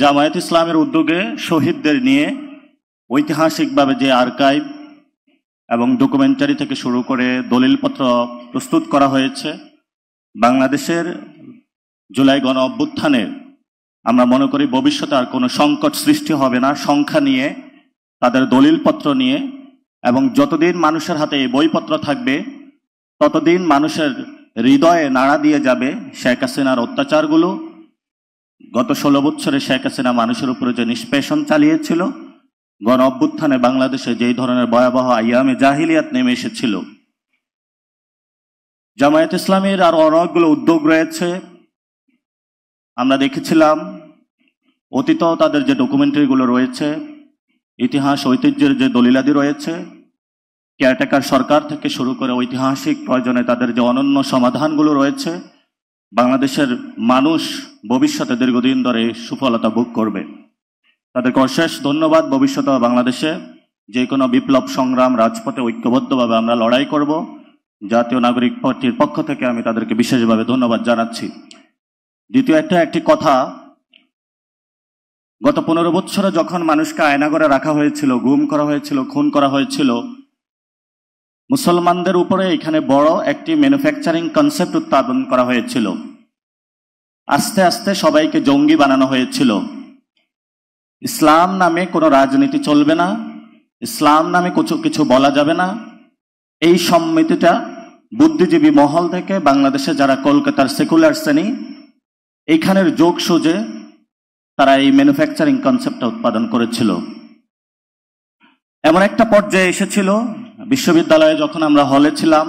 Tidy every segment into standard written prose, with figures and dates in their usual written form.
জামায়াত ইসলামের উদ্যোগে শহীদদের নিয়ে ঐতিহাসিকভাবে যে আর্কাইভ এবং ডকুমেন্টারি থেকে শুরু করে দলিলপত্র প্রস্তুত করা হয়েছে, বাংলাদেশের জুলাই গণ অভ্যুত্থানে আমরা মনে করি ভবিষ্যতে আর কোনো সংকট সৃষ্টি হবে না সংখ্যা নিয়ে, তাদের দলিলপত্র নিয়ে। এবং যতদিন মানুষের হাতে এই বইপত্র থাকবে ততদিন মানুষের হৃদয়ে নাড়া দিয়ে যাবে শেখ হাসিনার অত্যাচারগুলো। গত 16 বছরে শেখ হাসিনা মানুষের উপরে যে নিষ্পেষণ চালিয়েছিল, গণ অভ্যুত্থানে বাংলাদেশে যেই ধরনের ভয়াবহ আইয়ামে জাহিলিয়াত নেমে এসেছিল। জামায়াত ইসলামের আর অনেকগুলো উদ্যোগ রয়েছে। আমরা দেখেছিলাম অতীত তাদের যে ডকুমেন্টারিগুলো রয়েছে, ইতিহাস ঐতিহ্যের যে দলিলাদি রয়েছে, কেয়ারটেকার সরকার থেকে শুরু করে ঐতিহাসিক প্রয়োজনে তাদের যে অনন্য সমাধানগুলো রয়েছে, বাংলাদেশের মানুষ ভবিষ্যতে দীর্ঘদিন ধরে সুফলতা ভোগ করবে। তাদেরকে অশেষ ধন্যবাদ। ভবিষ্যতে বাংলাদেশে যে কোনো বিপ্লব সংগ্রাম রাজপথে ঐক্যবদ্ধভাবে আমরা লড়াই করব। জাতীয় নাগরিক পার্টির পক্ষ থেকে আমি তাদেরকে বিশেষভাবে ধন্যবাদ জানাচ্ছি। দ্বিতীয় একটি কথা, গত 15 বছরে যখন মানুষকে আয়নাঘরে রাখা হয়েছিল, গুম করা হয়েছিল, খুন করা হয়েছিল, মুসলমানদের উপরে এখানে বড় একটি ম্যানুফ্যাকচারিং কনসেপ্ট উৎপাদন করা হয়েছিল। আস্তে আস্তে সবাইকে জঙ্গি বানানো হয়েছিল। ইসলাম নামে কোনো রাজনীতি চলবে না, ইসলাম নামে কিছু বলা যাবে না। এই সম্মিতিটা বুদ্ধিজীবী মহল থেকে বাংলাদেশে যারা কলকাতার সেকুলার শ্রেণী, এইখানের যোগ সুজে তারা এই ম্যানুফ্যাকচারিং কনসেপ্টটা উৎপাদন করেছিল। এমন একটা পর্যায়ে এসেছিল, বিশ্ববিদ্যালয়ে যখন আমরা হলে ছিলাম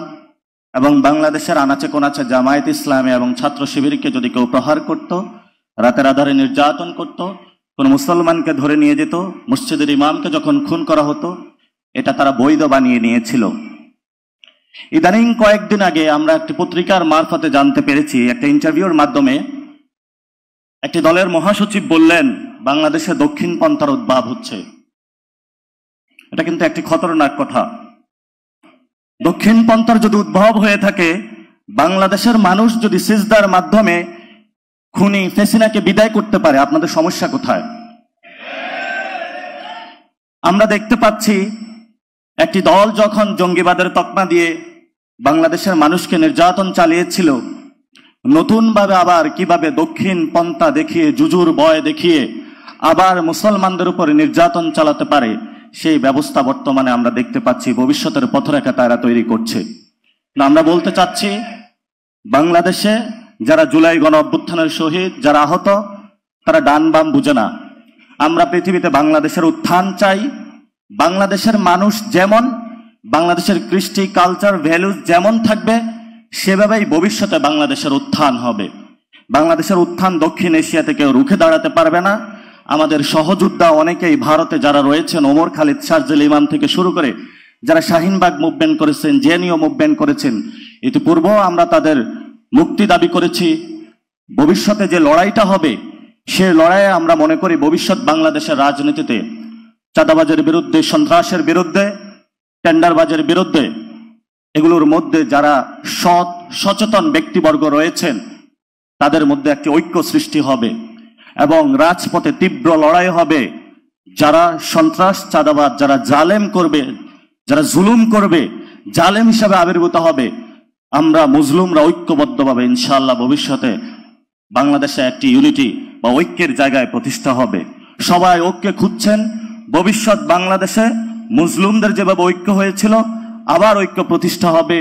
এবং বাংলাদেশের আনাচে কোনাচে জামায়াত ইসলামী এবং ছাত্র শিবিরকে যদি কেউ প্রহার করত, রাতের আধারে নির্যাতন করত, কোন মুসলমানকে ধরে নিয়ে যেত, মসজিদের ইমামকে যখন খুন করা হতো, এটা তারা বৈধ বানিয়ে নিয়েছিল। ইদানিং কয়েকদিন আগে আমরা একটি পত্রিকার মারফতে জানতে পেরেছি, একটা ইন্টারভিউর মাধ্যমে একটি দলের মহাসচিব বললেন বাংলাদেশে দক্ষিণ পন্থার উদ্ভব হচ্ছে। এটা কিন্তু একটি খতরনাক কথা। দক্ষিণ পন্থার যদি উদ্ভব হয়ে থাকে, বাংলাদেশের মানুষ যদি সিজদার মাধ্যমে খুনি ফেসিনাকে বিদায় করতে পারে, আপনাদের সমস্যা কোথায়? আমরা দেখতে পাচ্ছি একটি দল যখন জঙ্গিবাদের তকমা দিয়ে বাংলাদেশের মানুষকে নির্যাতন চালিয়েছিল, নতুনভাবে আবার কিভাবে দক্ষিণ পন্থা দেখিয়ে, জুজুর ভয় দেখিয়ে আবার মুসলমানদের উপরে নির্যাতন চালাতে পারে, সেই ব্যবস্থা বর্তমানে আমরা দেখতে পাচ্ছি। ভবিষ্যতের পথরেখা তারা তৈরি করছে। আমরা বলতে চাচ্ছি, বাংলাদেশে যারা জুলাই গণ অভ্যুত্থানের শহীদ, যারা আহত, তারা ডান বাম বুঝে না। আমরা পৃথিবীতে বাংলাদেশের উত্থান চাই। বাংলাদেশের মানুষ যেমন, বাংলাদেশের কৃষ্টি কালচার ভ্যালুজ যেমন থাকবে, সেভাবেই ভবিষ্যতে বাংলাদেশের উত্থান হবে। বাংলাদেশের উত্থান দক্ষিণ এশিয়াতে কেউ রুখে দাঁড়াতে পারবে না। আমাদের সহযোদ্ধা অনেকেই ভারতে যারা রয়েছেন, ওমর খালিদ, শারজিল ইমাম থেকে শুরু করে যারা শাহিনবাগ মুভমেন্ট করেছেন, জেএনইউ মুভমেন্ট করেছেন, ইতিপূর্বেও আমরা তাদের মুক্তি দাবি করেছি। ভবিষ্যতে যে লড়াইটা হবে, সে লড়াইয়ে আমরা মনে করি ভবিষ্যৎ বাংলাদেশের রাজনীতিতে চাঁদাবাজের বিরুদ্ধে, সন্ত্রাসের বিরুদ্ধে, টেন্ডারবাজের বিরুদ্ধে, এগুলোর মধ্যে যারা সৎ সচেতন ব্যক্তিবর্গ রয়েছেন, তাদের মধ্যে একটি ঐক্য সৃষ্টি হবে এবং রাজপথে তীব্র লড়াই হবে। যারা সন্ত্রাস, চাঁদাবাজ, যারা জালেম করবে, যারা জুলুম করবে, জালেম হিসাবে আবির্ভূত হবে, আমরা মুসলিমরা ঐক্যবদ্ধভাবে ইনশাআল্লাহ ভবিষ্যতে বাংলাদেশে একটি ইউনিটি বা ঐক্যের জায়গায় প্রতিষ্ঠা হবে। সবাই ঐক্য খুঁজছেন। ভবিষ্যৎ বাংলাদেশে মুসলিমদের যেভাবে ঐক্য হয়েছিল, আবার ঐক্য প্রতিষ্ঠা হবে।